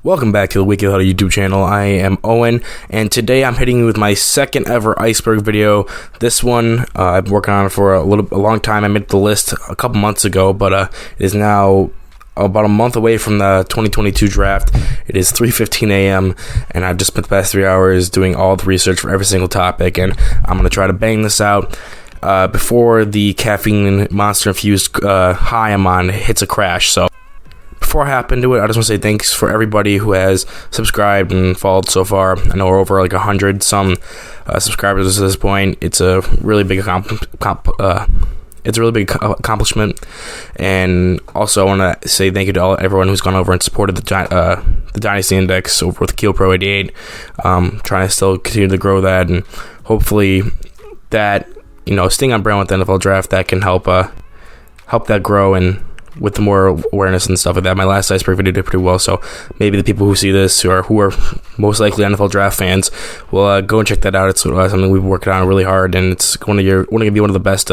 Welcome back to the Weekly Huddle YouTube channel. I am Owen, and today I'm hitting you with my second ever Iceberg video. This one I've been working on for a long time. I made the list a couple months ago, but it is now about a month away from the 2022 draft. It is 3:15 a.m. and I've just spent the past 3 hours doing all the research for every single topic, and I'm going to try to bang this out before the caffeine monster infused high I'm on hits a crash. So before I hop into it, I just want to say thanks for everybody who has subscribed and followed so far. I know we're over like 100 some subscribers at this point. It's a really big accomplishment, and also I want to say thank you to everyone who's gone over and supported the Dynasty Index over with Keel Pro 88. Trying to still continue to grow that, and hopefully that, you know, staying on brand with the NFL draft, that can help that grow, and with the more awareness and stuff like that. My last Iceberg video did pretty well, so maybe the people who see this who are most likely NFL draft fans will go and check that out. It's something we've worked on really hard, and it's going to be one of the best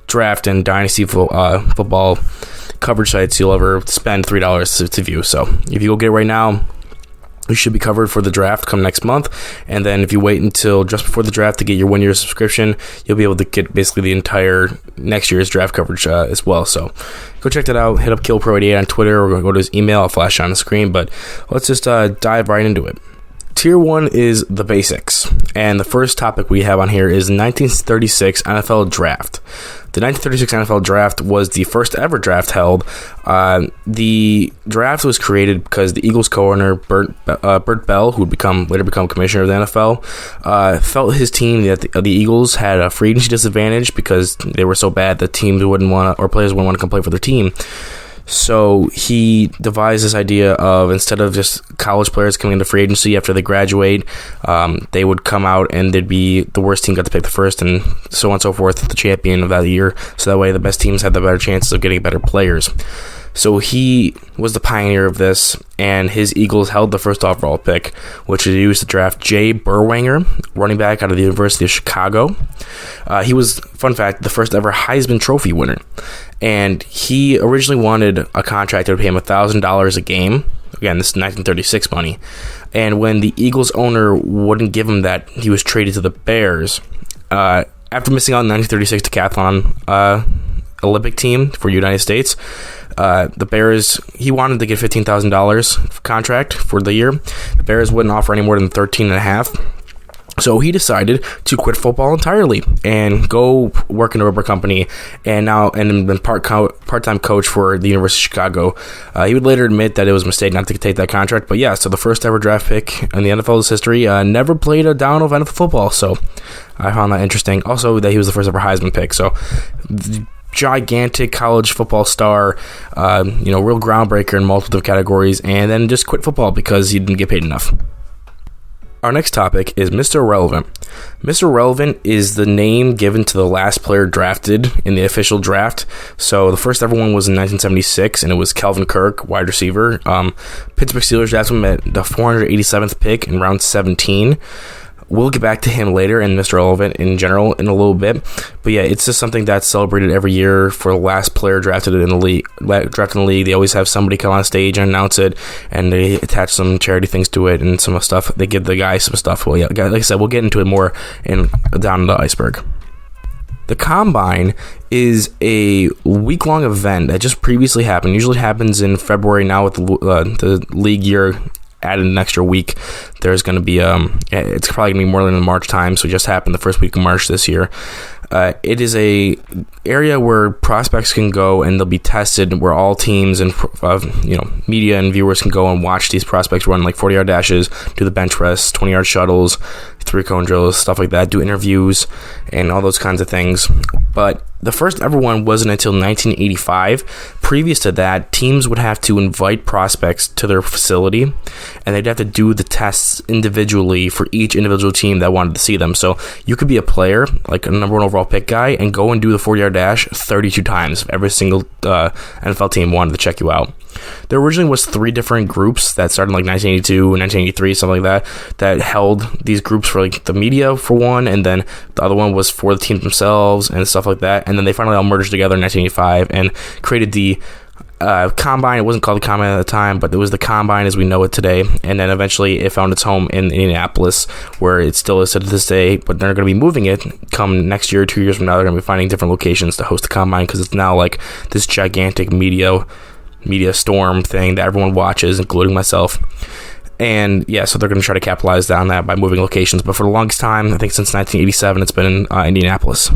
draft and dynasty football coverage sites you'll ever spend $3 to view. So if you go get it right now, you should be covered for the draft come next month. And then if you wait until just before the draft to get your 1-year subscription, you'll be able to get basically the entire next year's draft coverage as well. So go check that out. Hit up KillPro88 on Twitter, or go to his email. I'll flash on the screen. But let's just dive right into it. Tier 1 is the basics, and the first topic we have on here is 1936 NFL Draft. The 1936 NFL Draft was the first ever draft held. The draft was created because the Eagles co-owner Bert Bell, who would later become commissioner of the NFL, felt his team, that the Eagles, had a free agency disadvantage because they were so bad that teams wouldn't want to, or players wouldn't want to come play for their team. So he devised this idea of, instead of just college players coming into free agency after they graduate, they would come out and they'd be the worst team got to pick the first, and so on and so forth, the champion of that year. So that way the best teams had the better chances of getting better players. So he was the pioneer of this, and his Eagles held the first overall pick, which was used to draft Jay Berwanger, running back out of the University of Chicago. He was, fun fact, the first ever Heisman Trophy winner. And he originally wanted a contract that would pay him $1,000 a game. Again, this is 1936 money. And when the Eagles owner wouldn't give him that, he was traded to the Bears. After missing out in 1936 decathlon Olympic team for United States, the Bears, he wanted to get $15,000 contract for the year. The Bears wouldn't offer any more than $13,500. So he decided to quit football entirely and go work in a rubber company, and been part-time coach for the University of Chicago. He would later admit that it was a mistake not to take that contract. But yeah, so the first ever draft pick in the NFL's history never played a down of NFL football. So I found that interesting. Also, that he was the first ever Heisman pick. So gigantic college football star, real groundbreaker in multiple categories, and then just quit football because he didn't get paid enough. Our next topic is Mr. Irrelevant. Mr. Irrelevant is the name given to the last player drafted in the official draft. So the first ever one was in 1976, and it was Kelvin Kirk, wide receiver. Pittsburgh Steelers drafted him at the 487th pick in round 17. We'll get back to him later and Mr. Irrelevant in general in a little bit. But yeah, it's just something that's celebrated every year for the last player drafted in the league. They always have somebody come on stage and announce it, and they attach some charity things to it and some stuff. They give the guy some stuff. Well, yeah, like I said, we'll get into it more down the Iceberg. The Combine is a week-long event that just previously happened. Usually happens in February. Now with the league year added an extra week, there's going to be it's probably going to be more than in March time, so it just happened the first week of March this year. It is a area where prospects can go and they'll be tested, where all teams and media and viewers can go and watch these prospects run like 40-yard dashes, do the bench press, 20-yard shuttles, 3-cone drills, stuff like that, do interviews, and all those kinds of things. But the first ever one wasn't until 1985. Previous to that, teams would have to invite prospects to their facility, and they'd have to do the tests individually for each individual team that wanted to see them. So you could be a player, like a number one overall pick guy, and go and do the 40-yard dash 32 times. Every single NFL team wanted to check you out. There originally was 3 different groups that started in like 1982 and 1983, something like that held these groups for like the media for one, and then the other one was for the teams themselves and stuff like that. And then they finally all merged together in 1985 and created the Combine. It wasn't called the Combine at the time, but it was the Combine as we know it today. And then eventually it found its home in Indianapolis, where it still is to this day. But they're going to be moving it come next year, 2 years from now. They're going to be finding different locations to host the Combine, because it's now like this gigantic media storm thing that everyone watches, including myself. And yeah, so they're going to try to capitalize on that by moving locations. But for the longest time, I think since 1987, it's been in Indianapolis.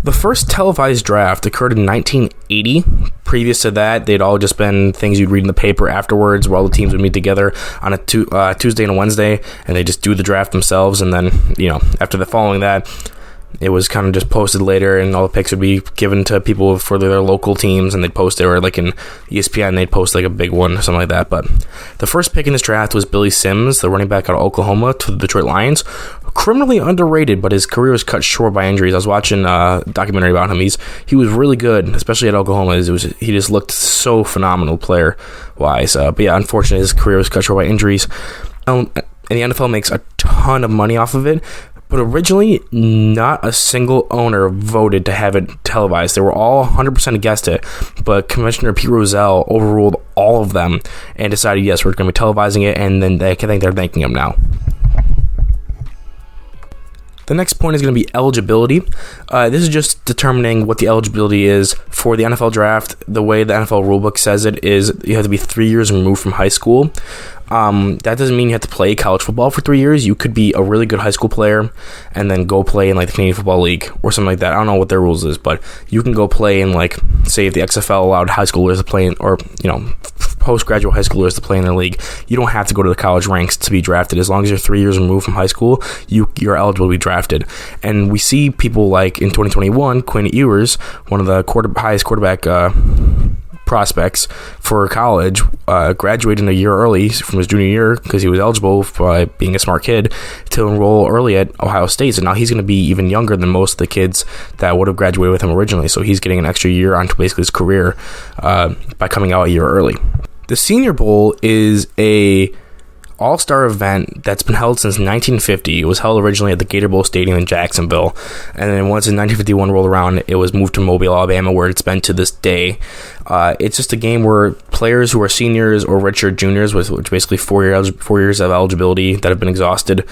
The first televised draft occurred in 1980. Previous to that, they'd all just been things you'd read in the paper afterwards, where all the teams would meet together on a Tuesday and a Wednesday, and they just do the draft themselves. And then, after the following that, it was kind of just posted later, and all the picks would be given to people for their local teams, and they'd post it, or like in ESPN, they'd post like a big one or something like that. But the first pick in this draft was Billy Sims, the running back out of Oklahoma, to the Detroit Lions. Criminally underrated, but his career was cut short by injuries. I was watching a documentary about him. He was really good, especially at Oklahoma. He just looked so phenomenal player-wise. But yeah, unfortunately, his career was cut short by injuries. And the NFL makes a ton of money off of it. But originally, not a single owner voted to have it televised. They were all 100% against it, but Commissioner Pete Rozelle overruled all of them and decided, yes, we're going to be televising it, and then I think they're thanking him now. The next point is going to be eligibility. This is just determining what the eligibility is for the NFL draft. The way the NFL rulebook says it is you have to be 3 years removed from high school. That doesn't mean you have to play college football for 3 years. You could be a really good high school player and then go play in like the Canadian Football League or something like that. I don't know what their rules is, but you can go play in, like, say if the XFL allowed high schoolers to play in, or postgraduate high schoolers to play in their league. You don't have to go to the college ranks to be drafted. As long as you're 3 years removed from high school, you're eligible to be drafted. And we see people like in 2021, Quinn Ewers, one of the highest quarterback prospects for college, graduated a year early from his junior year because he was eligible by being a smart kid to enroll early at Ohio State. So now he's going to be even younger than most of the kids that would have graduated with him originally. So he's getting an extra year onto basically his career by coming out a year early. The Senior Bowl is a all-star event that's been held since 1950. It was held originally at the Gator Bowl Stadium in Jacksonville, and then once in 1951 rolled around, it was moved to Mobile, Alabama, where it's been to this day. It's just a game where players who are seniors or redshirt juniors, which basically 4 years of eligibility that have been exhausted,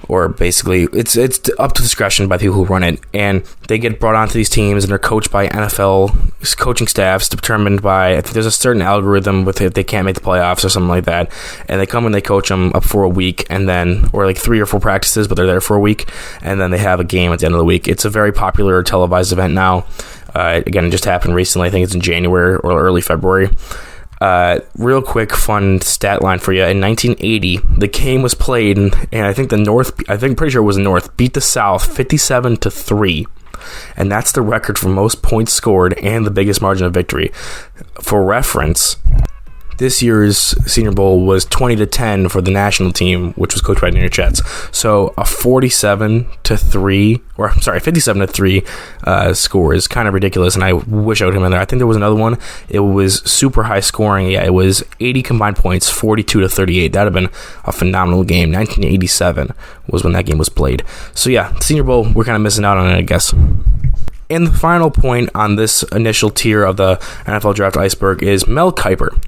or basically it's up to discretion by the people who run it, and they get brought onto these teams and they're coached by NFL coaching staffs determined by, I think there's a certain algorithm with if they can't make the playoffs or something like that, and they come and they coach them up for a week, and then, or like 3 or 4 practices, but they're there for a week, and then they have a game at the end of the week. It's a very popular televised event now. Again, it just happened recently. I think it's in January or early February. Real quick fun stat line for you. In 1980, the game was played, and I think pretty sure it was the North, beat the South 57-3. And that's the record for most points scored and the biggest margin of victory. For reference, this year's Senior Bowl was 20-10 for the national team, which was coached by New York Jets. So a 57-3 score is kind of ridiculous, and I wish I would have been there. I think there was another one. It was super high scoring. Yeah, it was 80 combined points, 42-38. That would have been a phenomenal game. 1987 was when that game was played. So yeah, Senior Bowl, we're kind of missing out on it, I guess. And the final point on this initial tier of the NFL Draft Iceberg is Mel Kiper.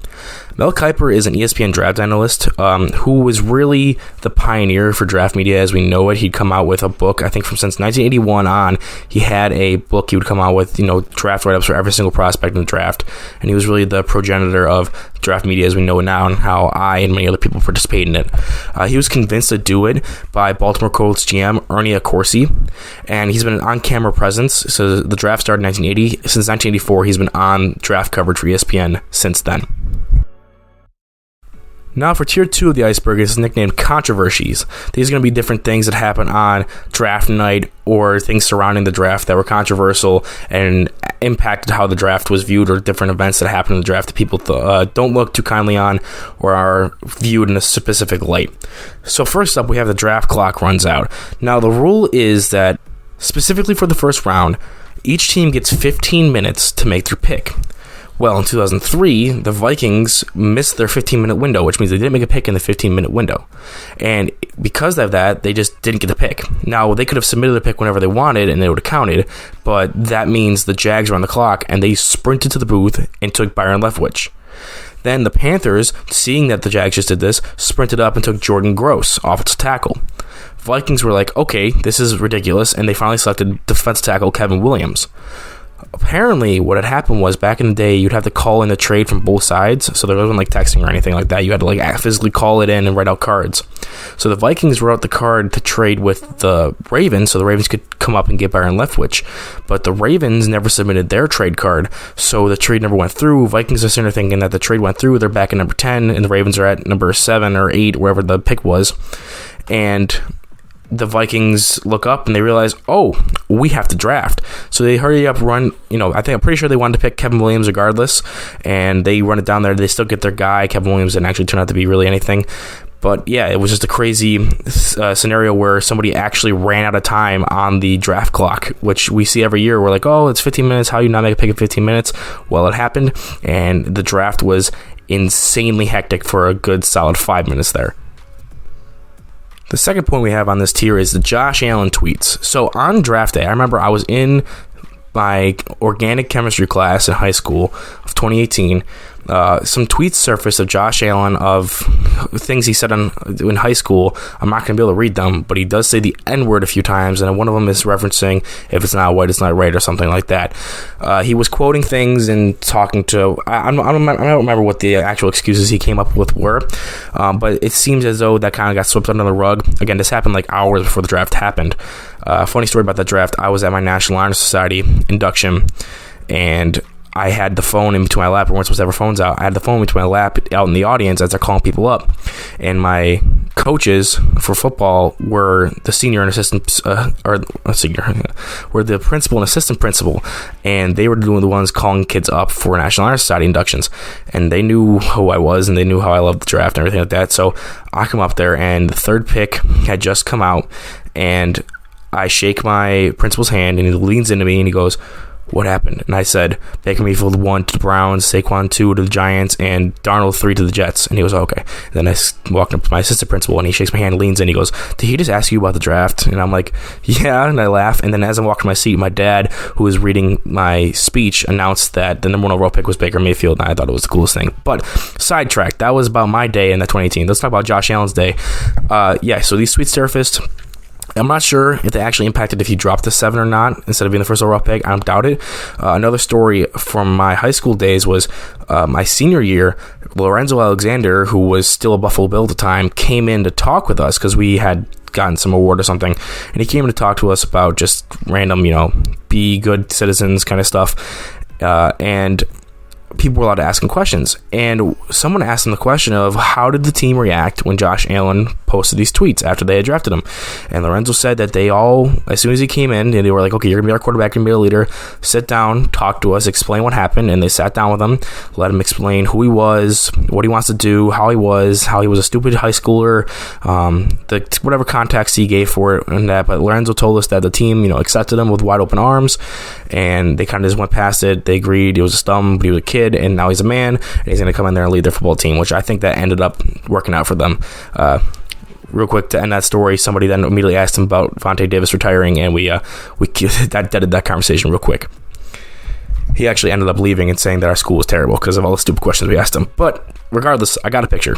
Mel Kiper is an ESPN draft analyst who was really the pioneer for draft media as we know it. He'd come out with a book, I think since 1981 on, he had a book he would come out with, draft write-ups for every single prospect in the draft. And he was really the progenitor of draft media as we know it now, and how I and many other people participate in it. He was convinced to do it by Baltimore Colts GM Ernie Accorsi, and he's been an on-camera presence. So the draft started in 1980. Since 1984, he's been on draft coverage for ESPN since then. Now for tier 2 of the iceberg, it's nicknamed Controversies. These are going to be different things that happen on draft night or things surrounding the draft that were controversial and impacted how the draft was viewed, or different events that happened in the draft that people don't look too kindly on or are viewed in a specific light. So first up, we have the draft clock runs out. Now the rule is that specifically for the first round, each team gets 15 minutes to make their pick. Well, in 2003, the Vikings missed their 15-minute window, which means they didn't make a pick in the 15-minute window. And because of that, they just didn't get the pick. Now, they could have submitted a pick whenever they wanted, and they would have counted, but that means the Jags were on the clock, and they sprinted to the booth and took Byron Leftwich. Then the Panthers, seeing that the Jags just did this, sprinted up and took Jordan Gross, offensive tackle. Vikings were like, okay, this is ridiculous, and they finally selected defensive tackle Kevin Williams. Apparently, what had happened was, back in the day, you'd have to call in the trade from both sides, so there wasn't like texting or anything like that. You had to like physically call it in and write out cards. So the Vikings wrote out the card to trade with the Ravens, so the Ravens could come up and get Byron Leftwich, but the Ravens never submitted their trade card, so the trade never went through. Vikings are sitting there thinking that the trade went through. They're back at number 10, and the Ravens are at number 7 or 8, wherever the pick was, and the Vikings look up and they realize, oh, we have to draft. So they hurry up, run, I'm pretty sure they wanted to pick Kevin Williams regardless, and they run it down there. They still get their guy. Kevin Williams didn't actually turn out to be really anything. But yeah, it was just a crazy scenario where somebody actually ran out of time on the draft clock, which we see every year. We're like, oh, it's 15 minutes. How do you not make a pick in 15 minutes? Well, it happened, and the draft was insanely hectic for a good solid 5 minutes there. The second point we have on this tier is the Josh Allen tweets. So on draft day, I remember I was in my organic chemistry class in high school of 2018. Some tweets surfaced of Josh Allen of things he said in high school. I'm not going to be able to read them, but he does say the N-word a few times, and one of them is referencing, if it's not white, it's not right, or something like that. He was quoting things and talking to... I don't remember what the actual excuses he came up with were, but it seems as though that kind of got swept under the rug. Again, this happened like hours before the draft happened. Funny story about that draft, I was at my National Honor Society induction, and I had the phone in between my lap. We weren't supposed to have our phones out. I had the phone in between my lap out in the audience as they're calling people up. And my coaches for football were the senior and assistant, were the principal and assistant principal. And they were doing the ones calling kids up for National Honor Society inductions. And they knew who I was, and they knew how I loved the draft and everything like that. So I come up there, and the third pick had just come out. And I shake my principal's hand, and he leans into me, and he goes, "What happened?" And I said, Baker Mayfield 1 to the Browns, Saquon 2 to the Giants, and Darnold 3 to the Jets. And he goes, okay. And then I walked up to my assistant principal, and he shakes my hand, leans in, he goes, "Did he just ask you about the draft?" And I'm like, yeah, and I laugh. And then as I'm walking to my seat, my dad, who was reading my speech, announced that the number 1 overall pick was Baker Mayfield, and I thought it was the coolest thing. But sidetrack, that was about my day in that 2018. Let's talk about Josh Allen's day. So these tweets surfaced. I'm not sure if they actually impacted if you dropped to 7 or not instead of being the first overall pick. I don't doubt it. Another story from my high school days was my senior year. Lorenzo Alexander, who was still a Buffalo Bill at the time, came in to talk with us because we had gotten some award or something, and he came in to talk to us about just random, be good citizens kind of stuff. And people were allowed to ask him questions, and someone asked him the question of how did the team react when Josh Allen posted these tweets after they had drafted him. And Lorenzo said that they all, as soon as he came in, they were like, okay, you're gonna be our quarterback, you're gonna be our leader, sit down, talk to us, explain what happened. And they sat down with him, let him explain who he was, what he wants to do, how he was a stupid high schooler, whatever context he gave for it and that. But Lorenzo told us that the team accepted him with wide open arms, and they kind of just went past it. They agreed he was a stum, but he was a kid, and now he's a man, and he's going to come in there and lead their football team, which I think that ended up working out for them. Real quick, to end that story, somebody then immediately asked him about Vontae Davis retiring, and we deaded that conversation real quick. He actually ended up leaving and saying that our school was terrible because of all the stupid questions we asked him. But regardless, I got a picture.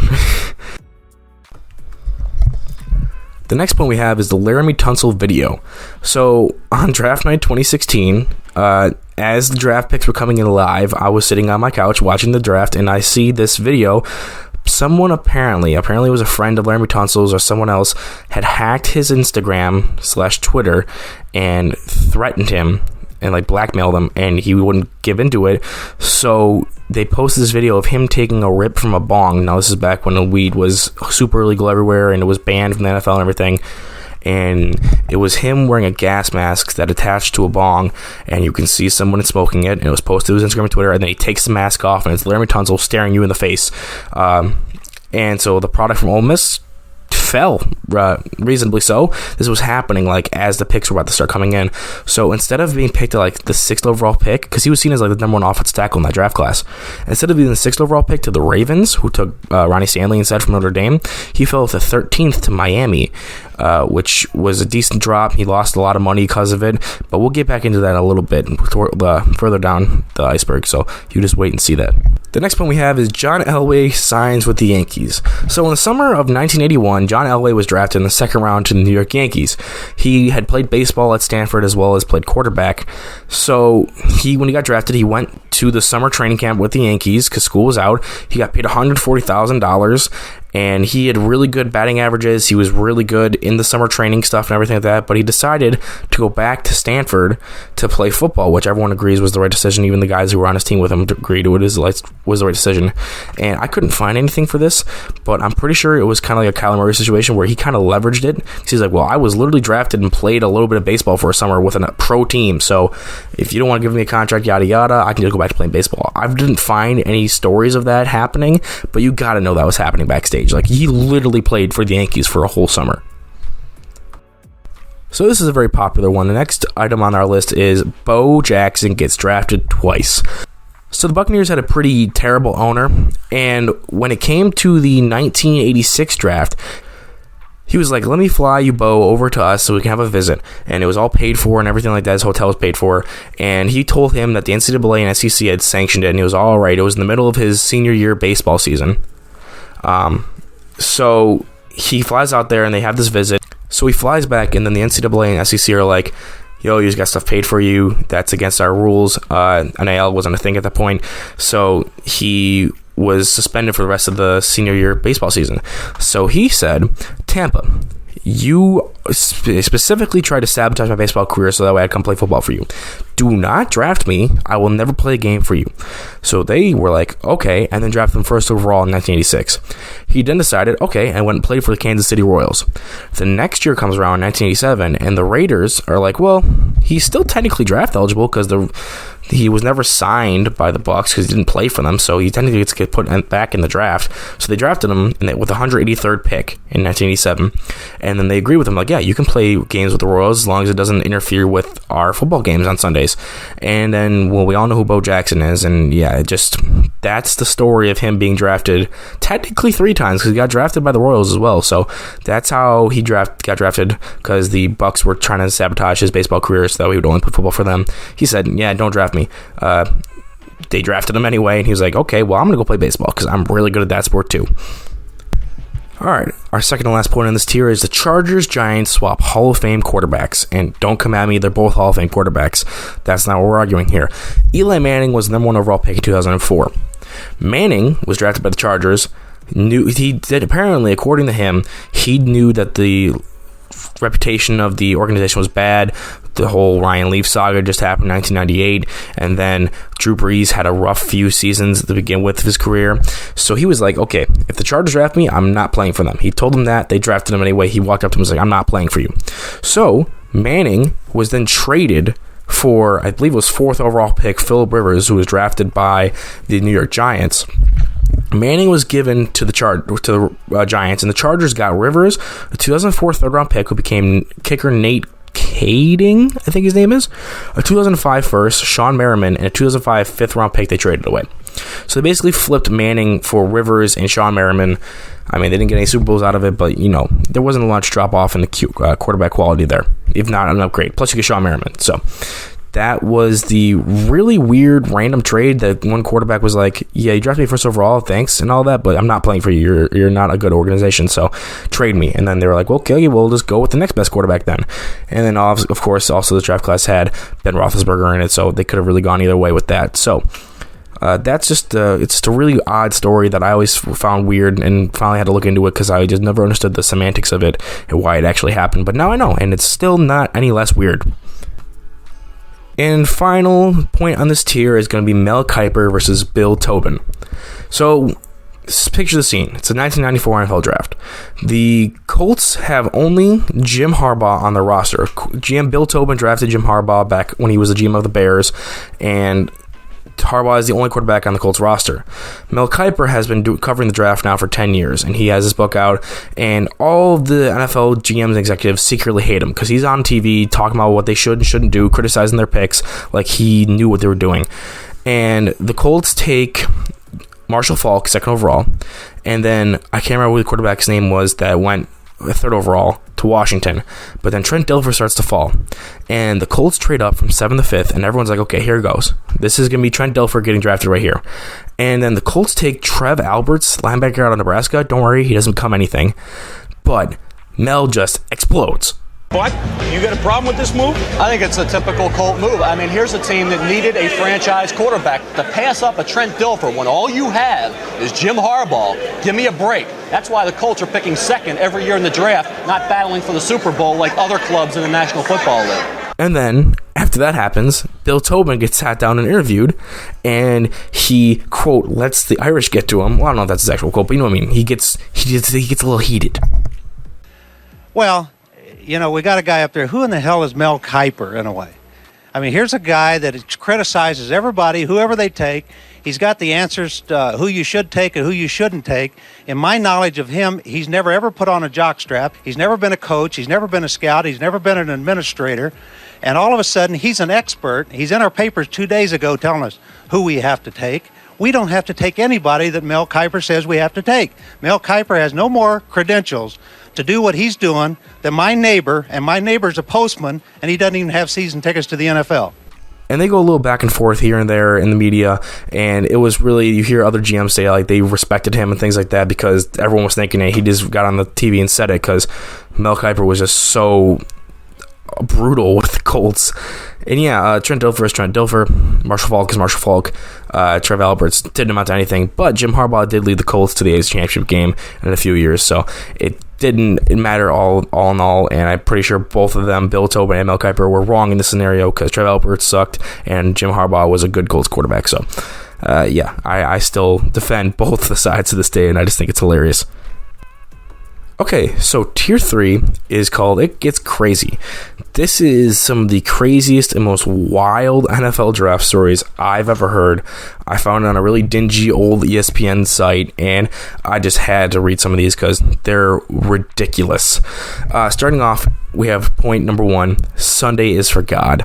The next point we have is the Laramie Tunsil video. So on draft night 2016, as the draft picks were coming in live, I was sitting on my couch watching the draft, and I see this video. Someone apparently it was a friend of Laramie Tunsil's or someone else, had hacked his Instagram/Twitter and threatened him and blackmailed him, and he wouldn't give into it. So they posted this video of him taking a rip from a bong. Now this is back when the weed was super illegal everywhere and it was banned from the NFL and everything. And it was him wearing a gas mask that attached to a bong, and you can see someone smoking it, and it was posted to his Instagram and Twitter, and then he takes the mask off, and it's Laramie Tunsil staring you in the face. And so the product from Ole Miss fell, reasonably so. This was happening like as the picks were about to start coming in. So instead of being picked at like the 6th overall pick, because he was seen as like the number 1 offensive tackle in that draft class, instead of being the 6th overall pick to the Ravens, who took Ronnie Stanley instead from Notre Dame, he fell with the 13th to Miami, which was a decent drop. He lost a lot of money because of it, but we'll get back into that a little bit further down the iceberg, so you just wait and see that. The next one we have is John Elway signs with the Yankees. So in the summer of 1981, John Elway was drafted in the 2nd round to the New York Yankees. He had played baseball at Stanford as well as played quarterback. So when he got drafted, he went to the summer training camp with the Yankees because school was out. He got paid $140,000, and he had really good batting averages. He was really good in the summer training stuff and everything like that, but he decided to go back to Stanford to play football, which everyone agrees was the right decision. Even the guys who were on his team with him agreed it was the right decision. And I couldn't find anything for this, but I'm pretty sure it was kind of like a Kyler Murray situation where he kind of leveraged it. He's like, well, I was literally drafted and played a little bit of baseball for a summer with a pro team, so if you don't want to give me a contract, yada yada, I can just go back to playing baseball. I didn't find any stories of that happening, but you gotta know that was happening backstage. Like, he literally played for the Yankees for a whole summer. So this is a very popular one. The next item on our list is Bo Jackson gets drafted twice. So the Buccaneers had a pretty terrible owner, and when it came to the 1986 draft, he was like, let me fly you, Bo, over to us so we can have a visit. And it was all paid for and everything like that. His hotel was paid for. And he told him that the NCAA and SEC had sanctioned it, and he was all right. It was in the middle of his senior year baseball season. So he flies out there, and they have this visit. So he flies back, and then the NCAA and SEC are like, yo, you just got stuff paid for you. That's against our rules. NIL wasn't a thing at that point. So he was suspended for the rest of the senior year baseball season. So he said, Tampa, you specifically tried to sabotage my baseball career so that way I'd come play football for you. Do not draft me. I will never play a game for you. So they were like, okay, and then drafted him 1st overall in 1986. He then decided, okay, and went and played for the Kansas City Royals. The next year comes around, 1987, and the Raiders are like, well, he's still technically draft eligible because he was never signed by the Bucs because he didn't play for them, so he technically gets to get put back in the draft. So they drafted him with the 183rd pick in 1987, and then they agreed with him, like, yeah, you can play games with the Royals as long as it doesn't interfere with our football games on Sundays. And then, well, we all know who Bo Jackson is, and yeah, that's the story of him being drafted technically 3 times because he got drafted by the Royals as well. So that's how he got drafted, because the Bucs were trying to sabotage his baseball career so that he would only put football for them. He said, yeah, don't draft me. They drafted him anyway, and he was like, okay, well, I'm going to go play baseball because I'm really good at that sport too. Alright, our second and last point on this tier is the Chargers-Giants swap Hall of Fame quarterbacks. And don't come at me, they're both Hall of Fame quarterbacks. That's not what we're arguing here. Eli Manning was the number 1 overall pick in 2004. Manning was drafted by the Chargers. Apparently, according to him, he knew that the reputation of the organization was bad. The whole Ryan Leaf saga just happened in 1998, and then Drew Brees had a rough few seasons to begin with of his career. So he was like, okay, if the Chargers draft me, I'm not playing for them. He told them that. They drafted him anyway. He walked up to him and was like, I'm not playing for you. So Manning was then traded for, I believe it was 4th overall pick, Phillip Rivers, who was drafted by the New York Giants. Manning was given to the Giants, and the Chargers got Rivers, a 2004 third-round pick who became kicker Nate Kading, I think his name is, a 2005 first, Sean Merriman, and a 2005 fifth-round pick they traded away. So they basically flipped Manning for Rivers and Sean Merriman. I mean, they didn't get any Super Bowls out of it, but, there wasn't a much drop-off in the quarterback quality there, if not an upgrade. Plus, you get Sean Merriman, so that was the really weird random trade that one quarterback was like, yeah, you drafted me 1st overall, thanks, and all that, but I'm not playing for you. You're not a good organization, so trade me. And then they were like, well, okay, we'll just go with the next best quarterback then. And then, of course, also the draft class had Ben Roethlisberger in it, so they could have really gone either way with that. So that's just it's just a really odd story that I always found weird, and finally had to look into it because I just never understood the semantics of it and why it actually happened. But now I know, and it's still not any less weird. And final point on this tier is going to be Mel Kiper versus Bill Tobin. So, picture the scene. It's a 1994 NFL draft. The Colts have only Jim Harbaugh on their roster. GM Bill Tobin drafted Jim Harbaugh back when he was the GM of the Bears, and Harbaugh is the only quarterback on the Colts roster. Mel Kiper has been covering the draft now for 10 years, and he has his book out, and all of the NFL GMs and executives secretly hate him because he's on TV talking about what they should and shouldn't do, criticizing their picks like he knew what they were doing. And the Colts take Marshall Faulk, second overall, and then I can't remember what the quarterback's name was that went third overall to Washington, but then Trent Dilfer starts to fall, and the Colts trade up from 7th to 5th, and everyone's like, okay, here it goes. This is going to be Trent Dilfer getting drafted right here. And then the Colts take Trev Alberts, linebacker out of Nebraska. Don't worry, he doesn't become anything, but Mel just explodes. What? You got a problem with this move? I think it's a typical Colt move. I mean, here's a team that needed a franchise quarterback to pass up a Trent Dilfer when all you have is Jim Harbaugh. Give me a break. That's why the Colts are picking second every year in the draft, not battling for the Super Bowl like other clubs in the National Football League. And then, after that happens, Bill Tobin gets sat down and interviewed, and he, quote, lets the Irish get to him. Well, I don't know if that's his actual quote, but you know what I mean. He gets a little heated. Well, you know, we got a guy up there. Who in the hell is Mel Kiper, in a way? I mean, here's a guy that criticizes everybody, whoever they take. He's got the answers to who you should take and who you shouldn't take. In my knowledge of him, he's never ever put on a jockstrap. He's never been a coach. He's never been a scout. He's never been an administrator. And all of a sudden, he's an expert. He's in our papers 2 days ago telling us who we have to take. We don't have to take anybody that Mel Kiper says we have to take. Mel Kiper has no more credentials to do what he's doing than my neighbor, and my neighbor's a postman, and he doesn't even have season tickets to the NFL. And they go a little back and forth here and there in the media, and it was really, you hear other GMs say like they respected him and things like that because everyone was thinking he just got on the TV and said it because Mel Kiper was just so brutal with the Colts. And yeah, Trent Dilfer is Trent Dilfer, Marshall Faulk is Marshall Faulk, Trev Alberts didn't amount to anything, but Jim Harbaugh did lead the Colts to the AFC Championship game in a few years, so it didn't matter all in all, and I'm pretty sure both of them, Bill Tobin and Mel Kiper, were wrong in this scenario because Trev Alberts sucked and Jim Harbaugh was a good Colts quarterback. So yeah, I still defend both the sides to this day, and I just think it's hilarious. Okay, so Tier 3 is called It Gets Crazy. This is some of the craziest and most wild NFL draft stories I've ever heard. I found it on a really dingy old ESPN site, and I just had to read some of these because they're ridiculous. Starting off, we have point number 1, Sunday is for God.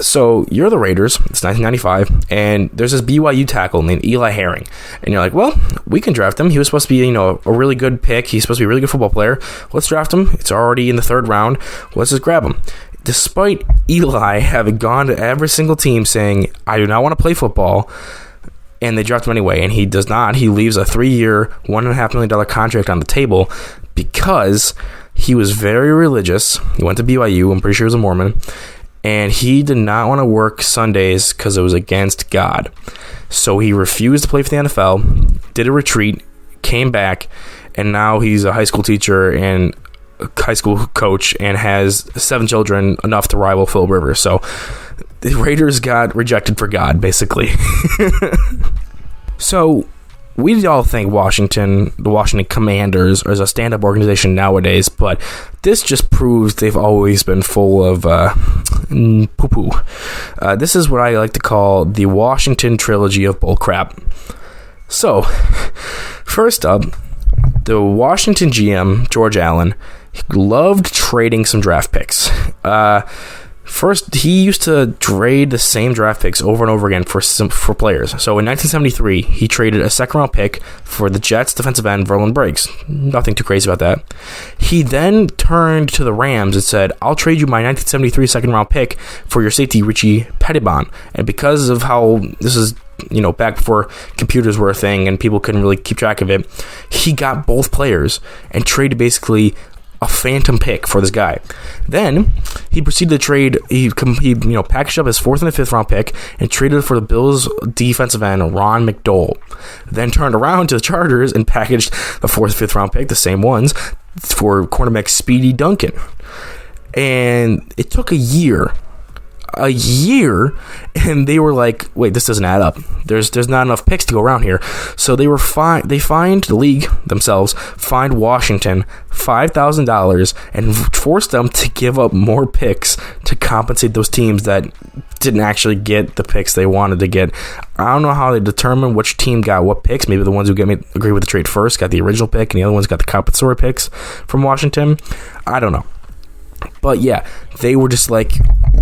So you're the Raiders, it's 1995, and there's this BYU tackle named Eli Herring, and you're like, well, we can draft him. He was supposed to be, a really good pick. He's supposed to be a really good football player. Let's draft him. It's already in the 3rd round. Let's just grab him. Despite Eli having gone to every single team saying, I do not want to play football, and they draft him anyway, and he does not. He leaves a 3-year, $1.5 million contract on the table because he was very religious. He went to BYU. I'm pretty sure he was a Mormon. And he did not want to work Sundays because it was against God. So he refused to play for the NFL, did a retreat, came back, and now he's a high school teacher and a high school coach and has 7 children, enough to rival Phil Rivers. So the Raiders got rejected for God, basically. So we all think the Washington Commanders, is a stand-up organization nowadays, but this just proves they've always been full of poo-poo. This is what I like to call the Washington trilogy of bullcrap. So, first up, the Washington GM, George Allen, loved trading some draft picks. First, he used to trade the same draft picks over and over again for players. So in 1973, he traded a 2nd-round pick for the Jets defensive end Verlin Briggs. Nothing too crazy about that. He then turned to the Rams and said, I'll trade you my 1973 2nd-round pick for your safety Richie Pettibon. And because of how this is, back before computers were a thing and people couldn't really keep track of it, he got both players and traded basically a phantom pick for this guy. Then he proceeded to trade. He packaged up his 4th and 5th round pick and traded for the Bills defensive end Ron McDowell. Then turned around to the Chargers and packaged the 4th and 5th round pick, the same ones, for cornerback Speedy Duncan. And it took a year a year, and they were like, wait, this doesn't add up. There's not enough picks to go around here. So they fined the league themselves, fined Washington $5,000 and forced them to give up more picks to compensate those teams that didn't actually get the picks they wanted to get. I don't know how they determine which team got what picks. Maybe the ones who agree with the trade first got the original pick, and the other ones got the compensatory picks from Washington. I don't know. But yeah, they were just like,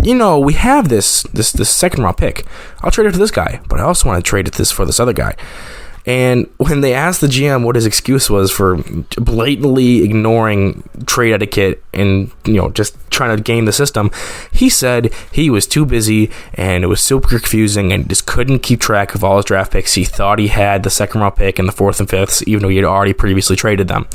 we have this second round pick. I'll trade it to this guy, but I also want to trade it for this other guy. And when they asked the GM what his excuse was for blatantly ignoring trade etiquette and, just trying to game the system, he said he was too busy and it was super confusing and just couldn't keep track of all his draft picks. He thought he had the second round pick and the fourth and fifth, even though he had already previously traded them.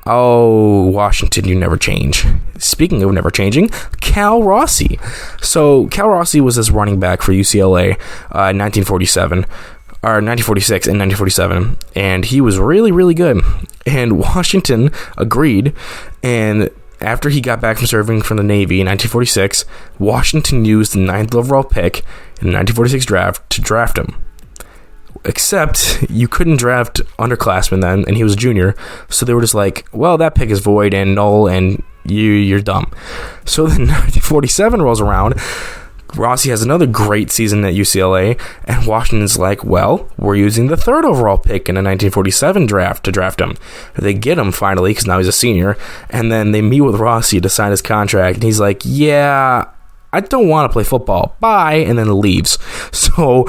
Oh, Washington, you never change. Speaking of never changing, Cal Rossi. So Cal Rossi was this running back for UCLA in 1946 and 1947, and he was really, really good. And Washington agreed, and after he got back from serving from the Navy in 1946, Washington used the 9th overall pick in the 1946 draft to draft him. Except you couldn't draft underclassmen then, and he was a junior, so they were just like, well, that pick is void and null, and you're dumb. So then 1947 rolls around. Rossi has another great season at UCLA, and Washington's like, well, we're using the 3rd overall pick in the 1947 draft to draft him. They get him finally, because now he's a senior, and then they meet with Rossi to sign his contract, and he's like, yeah, I don't want to play football. Bye, and then leaves. So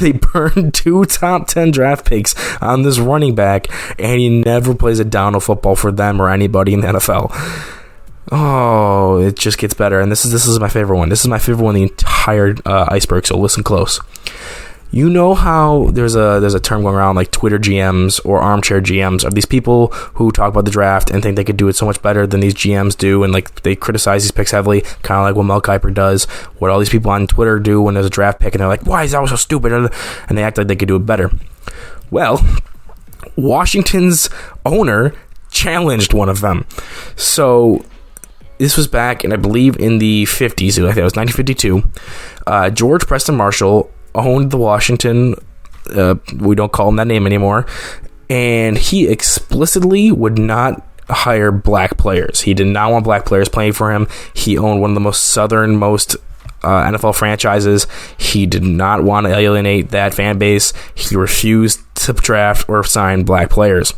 they burned 2 top 10 draft picks on this running back, and he never plays a down of football for them or anybody in the NFL. Oh, it just gets better. And this is my favorite one. This is my favorite one in the entire Iceberg, so listen close. You know how there's a term going around like Twitter GMs or armchair GMs are these people who talk about the draft and think they could do it so much better than these GMs do, and like they criticize these picks heavily, kind of like what Mel Kiper does, what all these people on Twitter do when there's a draft pick, and they're like, why is that so stupid? And they act like they could do it better. Well, Washington's owner challenged one of them. So this was back, and I believe in the 50s, I think it was 1952. George Preston Marshall owned the Washington, we don't call him that name anymore, and he explicitly would not hire black players. He did not want black players playing for him. He owned one of the most southernmost NFL franchises. He did not want to alienate that fan base. He refused to draft or sign black players.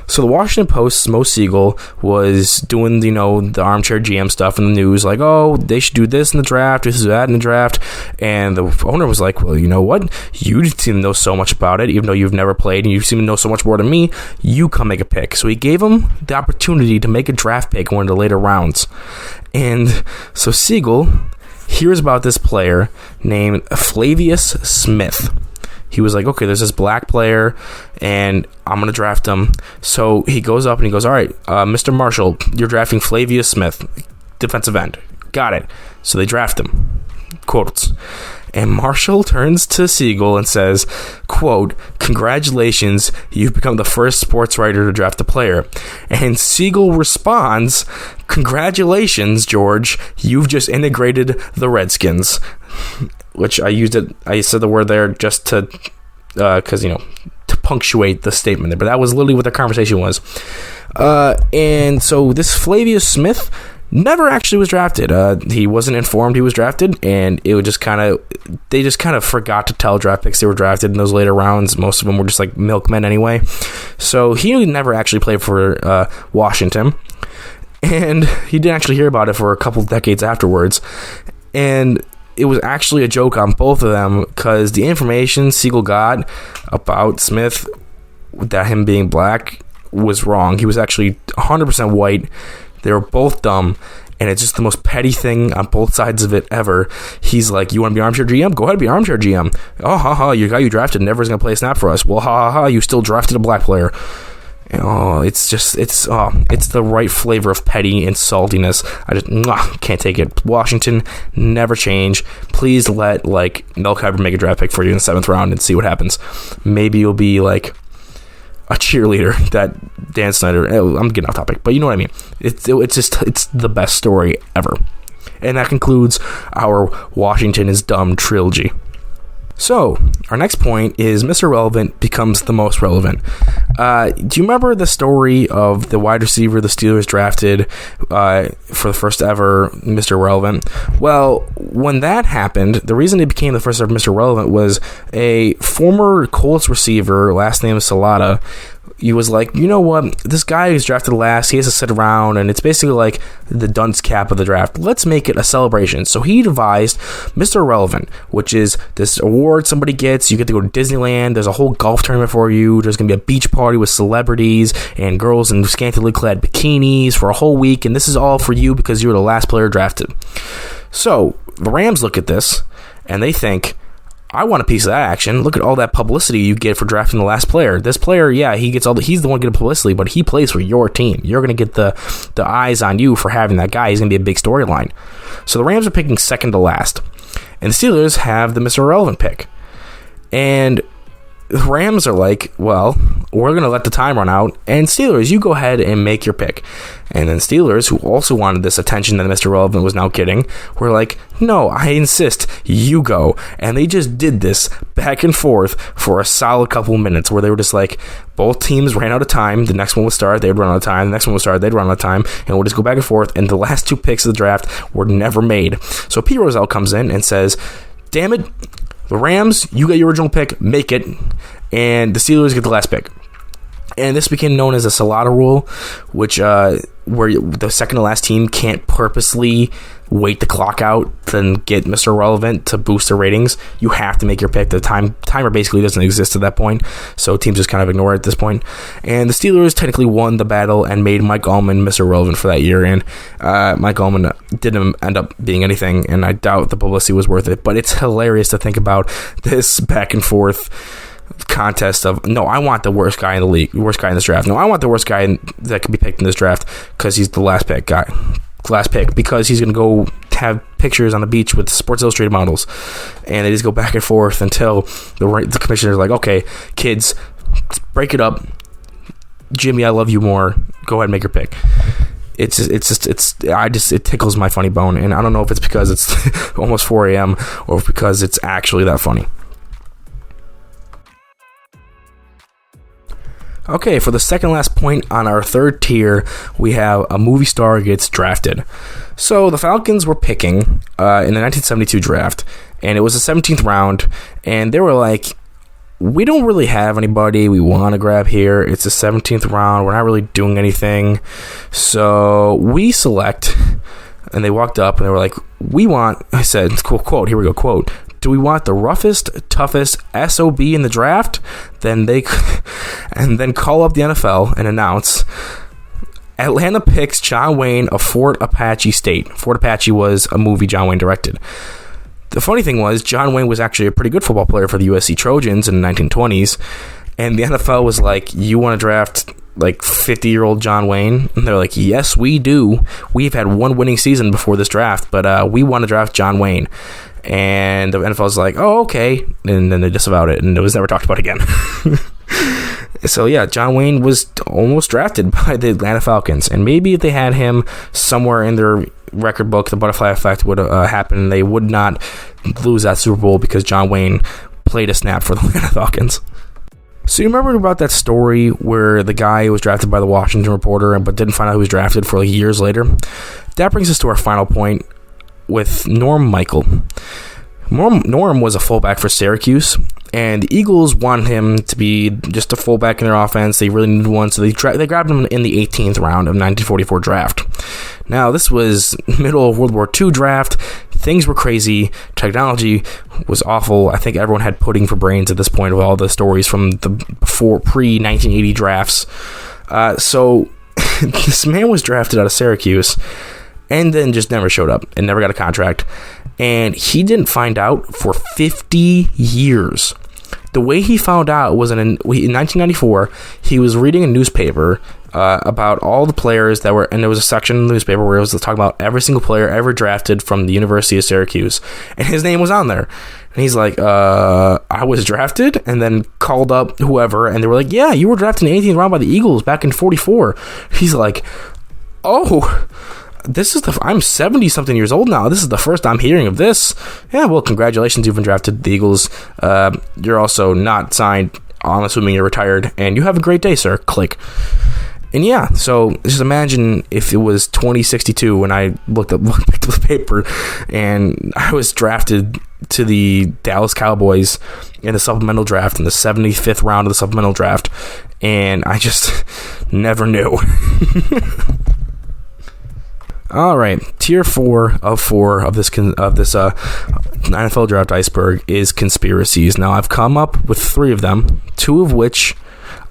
So the Washington Post's Mo Siegel was doing, the armchair GM stuff in the news, like, oh, they should do this in the draft, this is that in the draft. And the owner was like, well, you know what? You seem to know so much about it, even though you've never played, and you seem to know so much more than me. You come make a pick. So he gave him the opportunity to make a draft pick in one of the later rounds. And so Siegel hears about this player named Flavius Smith. He was like, okay, there's this black player, and I'm going to draft him. So he goes up and he goes, all right, Mr. Marshall, you're drafting Flavius Smith, defensive end. Got it. So they draft him. Quotes. And Marshall turns to Siegel and says, quote, congratulations, you've become the first sports writer to draft a player. And Siegel responds, congratulations, George, you've just integrated the Redskins. Which I said the word there just to, because, to punctuate the statement there. But that was literally what their conversation was. And so this Flavius Smith never actually was drafted. He wasn't informed he was drafted, and it would they just kind of forgot to tell draft picks they were drafted in those later rounds. Most of them were just like milkmen anyway. So he never actually played for Washington, and he didn't actually hear about it for a couple decades afterwards. And it was actually a joke on both of them, because the information Siegel got about Smith, that him being black, was wrong. He was actually 100% white. They were both dumb, and it's just the most petty thing on both sides of it ever. He's like, you want to be armchair GM? Go ahead, be armchair GM. Oh, ha ha, your guy you drafted never is going to play a snap for us. Well, ha ha ha, you still drafted a black player. Oh, it's the right flavor of petty and saltiness. I just can't take it. Washington, never change. Please let Mel Kiper make a draft pick for you in the 7th round and see what happens. Maybe you'll be like a cheerleader that Dan Snyder. I'm getting off topic, but you know what I mean. It's the best story ever. And that concludes our Washington is dumb trilogy. So, our next point is Mr. Relevant becomes the most relevant. Do you remember the story of the wide receiver the Steelers drafted for the first ever Mr. Relevant? Well, when that happened, the reason he became the first ever Mr. Relevant was a former Colts receiver, last name is Salata. He was like, you know what, this guy who's drafted last, he has to sit around, and it's basically like the dunce cap of the draft. Let's make it a celebration. So he devised Mr. Relevant, which is this award somebody gets. You get to go to Disneyland. There's a whole golf tournament for you. There's going to be a beach party with celebrities and girls in scantily clad bikinis for a whole week, and this is all for you because you were the last player drafted. So the Rams look at this, and they think, I want a piece of that action. Look at all that publicity you get for drafting the last player. This player, yeah, he's the one getting publicity, but he plays for your team. You're going to get the eyes on you for having that guy. He's going to be a big storyline. So the Rams are picking second to last, and the Steelers have the Mr. Relevant pick. And the Rams are like, well, we're going to let the time run out, and Steelers, you go ahead and make your pick. And then Steelers, who also wanted this attention that Mr. Relevant was now getting, were like, no, I insist, you go. And they just did this back and forth for a solid couple of minutes where they were just like, both teams ran out of time. The next one would start, they'd run out of time. The next one would start, they'd run out of time. And we'll just go back and forth. And the last two picks of the draft were never made. So Pete Rozelle comes in and says, damn it, the Rams, you got your original pick, make it. And the Steelers get the last pick. And this became known as a Salata rule, which where the second to last team can't purposely wait the clock out to get Mr. Relevant to boost their ratings. You have to make your pick. The timer basically doesn't exist at that point, so teams just kind of ignore it at this point. And the Steelers technically won the battle and made Mike Allman Mr. Relevant for that year. And Mike Allman didn't end up being anything, and I doubt the publicity was worth it. But it's hilarious to think about this back and forth contest of, no, I want the worst guy in the league, worst guy in this draft. No, I want the worst guy that could be picked in this draft because he's the last pick, because he's going to go have pictures on the beach with Sports Illustrated models. And they just go back and forth until the commissioner's like, okay, kids, break it up. Jimmy, I love you more. Go ahead and make your pick. It tickles my funny bone. And I don't know if it's because it's almost 4 a.m. or because it's actually that funny. Okay, for the second last point on our third tier, we have a movie star gets drafted. So the Falcons were picking in the 1972 draft, and it was the 17th round, and they were like, we don't really have anybody we want to grab here. It's the 17th round. We're not really doing anything. So we select, and they walked up, and they were like, I said, quote, here we go, quote, do we want the roughest, toughest SOB in the draft? And then call up the NFL and announce, Atlanta picks John Wayne of Fort Apache State. Fort Apache was a movie John Wayne directed. The funny thing was, John Wayne was actually a pretty good football player for the USC Trojans in the 1920s, and the NFL was like, you want to draft like 50-year-old John Wayne? And they're like, yes, we do. We've had one winning season before this draft, but we want to draft John Wayne. And the NFL's like, oh, okay. And then they disavowed it, and it was never talked about again. So, yeah, John Wayne was almost drafted by the Atlanta Falcons. And maybe if they had him somewhere in their record book, the butterfly effect would have happened. They would not lose that Super Bowl because John Wayne played a snap for the Atlanta Falcons. So you remember about that story where the guy was drafted by the Washington Reporter but didn't find out who was drafted for like years later? That brings us to our final point with Norm Michael. Norm was a fullback for Syracuse, and the Eagles wanted him to be just a fullback in their offense. They really needed one, so they grabbed him in the 18th round of 1944 draft. Now, this was middle of World War II draft. Things were crazy. Technology was awful. I think everyone had pudding for brains at this point with all the stories from the pre-1980 drafts. So this man was drafted out of Syracuse and then just never showed up and never got a contract. And he didn't find out for 50 years. The way he found out was in 1994, he was reading a newspaper about all the players that were, and there was a section in the newspaper where it was talking about every single player ever drafted from the University of Syracuse, and his name was on there. And he's like, I was drafted, and then called up whoever, and they were like, yeah, you were drafted in the 18th round by the Eagles back in 44. He's like, oh, I'm 70 something years old now. This is the first I'm hearing of this. Yeah, well, congratulations, you've been drafted to the Eagles. You're also not signed. I'm assuming you're retired, and you have a great day, sir. Click. And yeah, so just imagine if it was 2062 when I picked up the paper and I was drafted to the Dallas Cowboys in the supplemental draft, in the 75th round of the supplemental draft, and I just never knew. All right, tier 4 of this NFL draft iceberg is conspiracies. Now, I've come up with 3 of them, 2 of which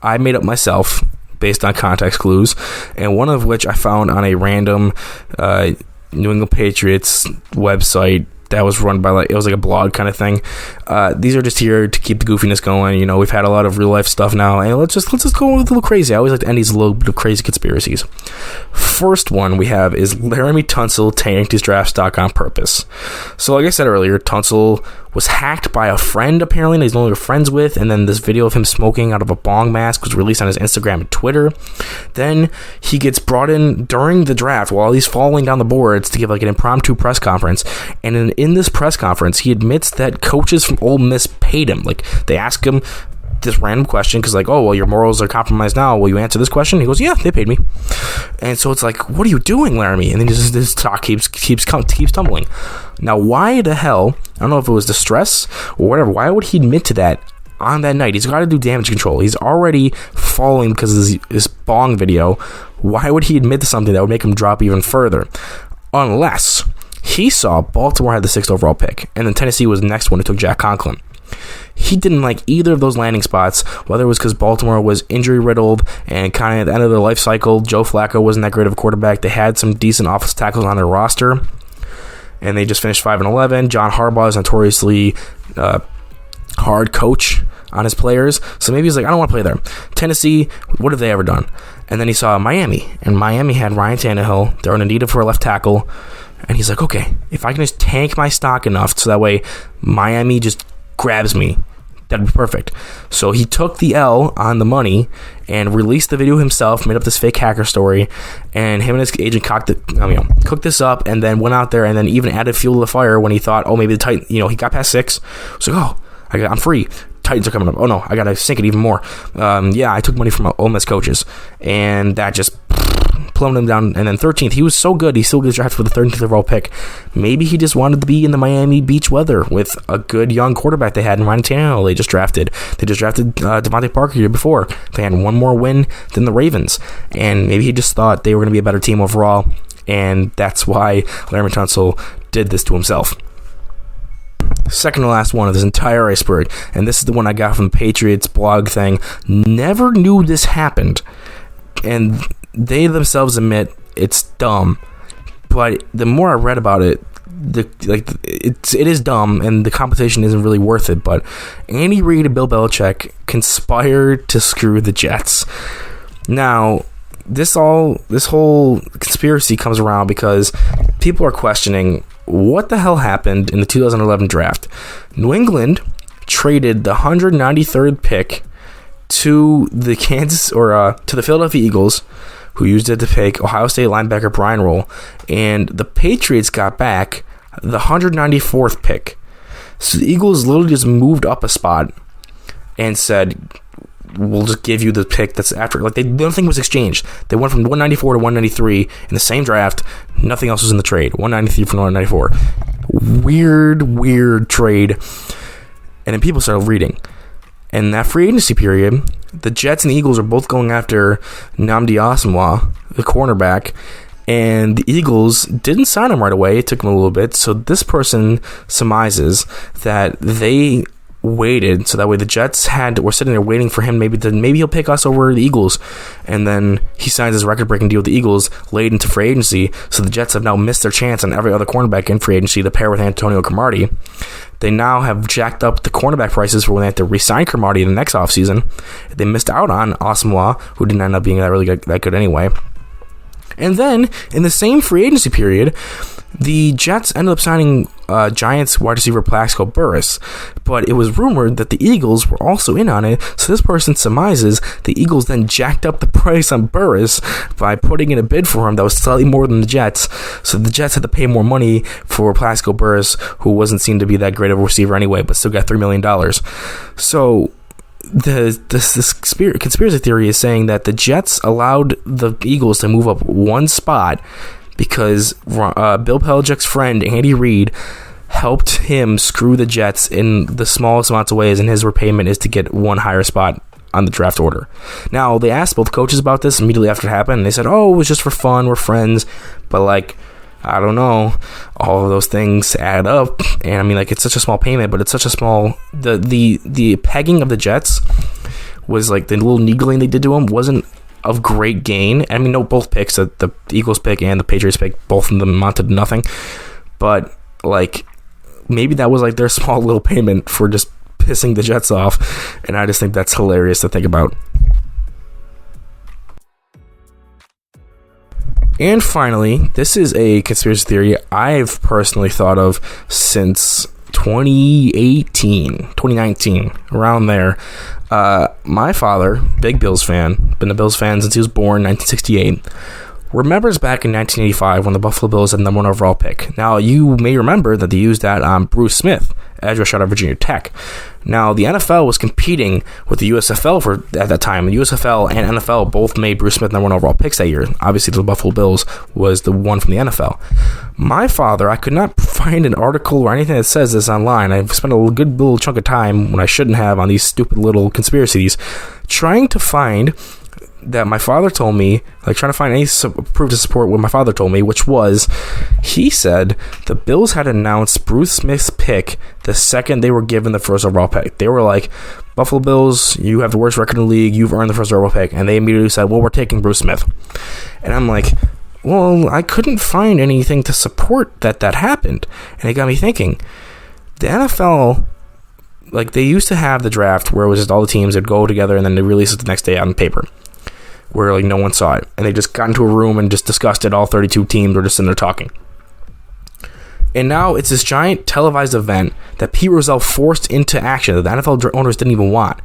I made up myself based on context clues, and one of which I found on a random New England Patriots website that was run by it was like a blog kind of thing. These are just here to keep the goofiness going. You know, we've had a lot of real life stuff now, and let's just go a little crazy. I always like to end these little bit of crazy conspiracies. First one we have is Laramie Tunsil tanked his draft stock on purpose. So like I said earlier, Tunsil was hacked by a friend apparently that he's no longer friends with, and then this video of him smoking out of a bong mask was released on his Instagram and Twitter. Then he gets brought in during the draft while he's falling down the boards to give like an impromptu press conference, and in this press conference he admits that coaches from Ole Miss paid him. Like, they ask him this random question because, like, oh, well, your morals are compromised now, will you answer this question? He goes, yeah, they paid me. And so it's like, what are you doing, Laramie? And then this talk keeps tumbling. Now, why the hell, I don't know if it was distress or whatever, why would he admit to that on that night? He's got to do damage control. He's already falling because of this bong video. Why would he admit to something that would make him drop even further? Unless he saw Baltimore had the 6th overall pick, and then Tennessee was the next one who took Jack Conklin. He didn't like either of those landing spots, whether it was because Baltimore was injury-riddled and kind of at the end of their life cycle, Joe Flacco wasn't that great of a quarterback. They had some decent offensive tackles on their roster, and they just finished 5-11. John Harbaugh is notoriously hard coach on his players, so maybe he's like, I don't want to play there. Tennessee, what have they ever done? And then he saw Miami, and Miami had Ryan Tannehill. They're in need for a left tackle, and he's like, okay, if I can just tank my stock enough so that way Miami just grabs me, that'd be perfect. So he took the L on the money and released the video himself, made up this fake hacker story, and him and his agent cooked this up, and then went out there and then even added fuel to the fire when he thought, oh, maybe the Titans, he got past 6. So, oh, I'm free. Titans are coming up. Oh no, I gotta sink it even more. I took money from Ole Miss coaches, and that just plummeted him down. And then 13th, he was so good, he still gets drafted for the 13th overall pick. Maybe he just wanted to be in the Miami beach weather with a good young quarterback they had in Ryan Tannehill. They just drafted Devontae Parker the year before. They had one more win than the Ravens, and maybe he just thought they were going to be a better team overall, and that's why Laramie Tunsil did this to himself. Second to last one of this entire iceberg, and this is the one I got from the Patriots blog thing. Never knew this happened, and they themselves admit it's dumb. But the more I read about it, it is dumb, and the compensation isn't really worth it. But Andy Reid and Bill Belichick conspired to screw the Jets. Now, this whole conspiracy comes around because people are questioning what the hell happened in the 2011 draft. New England traded the 193rd pick to the to the Philadelphia Eagles, who used it to pick Ohio State linebacker Brian Roll, and the Patriots got back the 194th pick. So the Eagles literally just moved up a spot and said, we'll just give you the pick that's after. Nothing was exchanged. They went from 194 to 193 in the same draft. Nothing else was in the trade. 193 from 194. Weird trade. And then people started reading. And in that free agency period, the Jets and the Eagles are both going after Nnamdi Asomugha, the cornerback, and the Eagles didn't sign him right away. It took them a little bit. So this person surmises that they waited, so that way the Jets were sitting there waiting for him. Maybe he'll pick us over the Eagles, and then he signs his record-breaking deal with the Eagles late into free agency. So the Jets have now missed their chance on every other cornerback in free agency to pair with Antonio Cromartie. They now have jacked up the cornerback prices for when they have to re-sign Cromartie in the next offseason. They missed out on Asomugha, who didn't end up being that good anyway. And then in the same free agency period, The Jets ended up signing Giants wide receiver Plaxico Burress, but it was rumored that the Eagles were also in on it, so this person surmises the Eagles then jacked up the price on Burress by putting in a bid for him that was slightly more than the Jets, so the Jets had to pay more money for Plaxico Burress, who wasn't seen to be that great of a receiver anyway, but still got $3 million. So this conspiracy theory is saying that the Jets allowed the Eagles to move up one spot because Bill Belichick's friend Andy Reid helped him screw the Jets in the smallest amounts of ways, and his repayment is to get one higher spot on the draft order. Now, they asked both coaches about this immediately after it happened, and they said, oh, it was just for fun, we're friends, but like, I don't know, all of those things add up, and I mean, like, it's such a small payment, but it's such a small, the pegging of the Jets was like, the little needling they did to him wasn't of great gain. I mean, no, both picks, the Eagles pick and the Patriots pick, both of them amounted to nothing. But, like, maybe that was, like, their small little payment for just pissing the Jets off. And I just think that's hilarious to think about. And finally, this is a conspiracy theory I've personally thought of since 2019, around there. My father, big Bills fan, been a Bills fan since he was born in 1968, remembers back in 1985 when the Buffalo Bills had the number 1 overall pick. Now, you may remember that they used that on Bruce Smith, edge rusher out of Virginia Tech. Now, the NFL was competing with the USFL at that time. The USFL and NFL both made Bruce Smith number 1 overall picks that year. Obviously, the Buffalo Bills was the one from the NFL. My father, I could not find an article or anything that says this online. I've spent a good little chunk of time, when I shouldn't have, on these stupid little conspiracies, trying to find that my father told me, like trying to find any proof to support what my father told me, which was, he said the Bills had announced Bruce Smith's pick the second they were given the first overall pick. They were like, Buffalo Bills, you have the worst record in the league, you've earned the first overall pick. And they immediately said, well, we're taking Bruce Smith. And I'm like, well, I couldn't find anything to support that happened. And it got me thinking, the NFL, like, they used to have the draft where it was just all the teams that go together and then they release it the next day on paper, where like no one saw it, and they just got into a room and just discussed it. All 32 teams were just sitting there talking. And now it's this giant televised event that Pete Rozelle forced into action that the NFL owners didn't even want,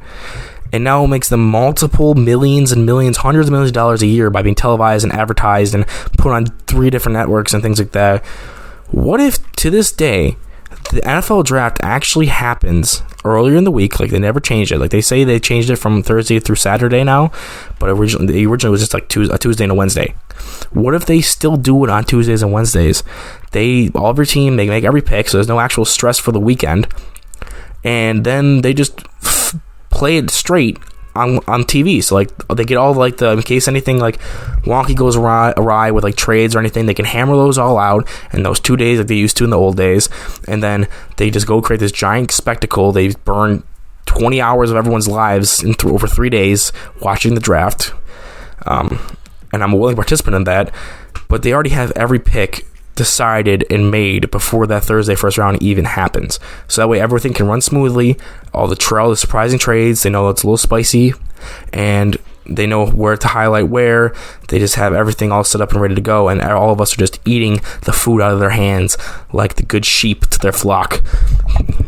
and now it makes them multiple millions and millions, hundreds of millions of dollars a year by being televised and advertised and put on 3 different networks and things like that. What if to this day the NFL draft actually happens earlier in the week? Like, they never changed it. Like, they say they changed it from Thursday through Saturday now, but originally it was just like a Tuesday and a Wednesday. What if they still do it on Tuesdays and Wednesdays? All of your team, they make every pick, so there's no actual stress for the weekend, and then they just play it straight on TV. So like, they get all like in case anything like wonky goes awry with like trades or anything, they can hammer those all out in those 2 days like they used to in the old days, and then they just go create this giant spectacle. They burn 20 hours of everyone's lives over 3 days watching the draft, and I'm a willing participant in that, but they already have every pick decided and made before that Thursday first round even happens. So that way everything can run smoothly. All the surprising trades, they know it's a little spicy, and they know where to highlight where. They just have everything all set up and ready to go, and all of us are just eating the food out of their hands like the good sheep to their flock.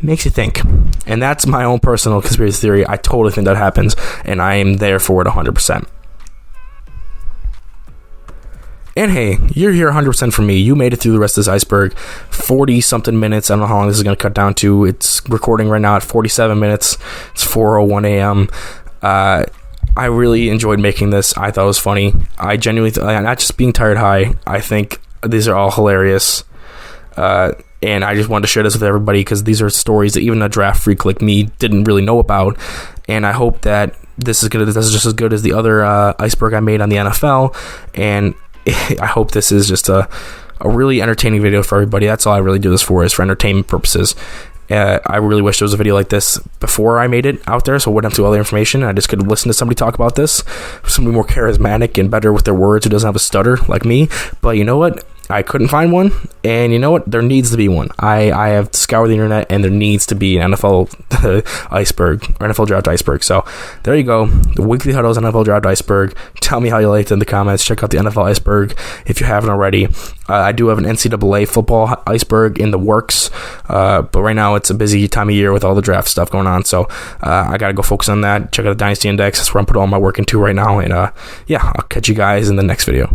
Makes you think. And that's my own personal conspiracy theory. I totally think that happens, and I am there for it 100%. And hey, you're here 100% for me. You made it through the rest of this iceberg. 40-something minutes. I don't know how long this is going to cut down to. It's recording right now at 47 minutes. It's 4:01 a.m. I really enjoyed making this. I thought it was funny. I genuinely, not just being tired high, I think these are all hilarious. And I just wanted to share this with everybody because these are stories that even a draft freak like me didn't really know about. And I hope that this is just as good as the other iceberg I made on the NFL. And I hope this is just a really entertaining video for everybody. That's all I really do this for, is for entertainment purposes. I really wish there was a video like this before I made it out there, so I wouldn't have to do all the information. I just could listen to somebody talk about this, somebody more charismatic and better with their words, who doesn't have a stutter like me. But you know what? I couldn't find one, and you know what? There needs to be one. I have scoured the internet, and there needs to be an NFL Iceberg, or NFL Draft Iceberg. So there you go. The Weekly Huddle's NFL Draft Iceberg. Tell me how you liked it in the comments. Check out the NFL Iceberg if you haven't already. I do have an NCAA football Iceberg in the works, but right now it's a busy time of year with all the draft stuff going on. So I got to go focus on that. Check out the Dynasty Index. That's where I'm putting all my work into right now. And yeah, I'll catch you guys in the next video.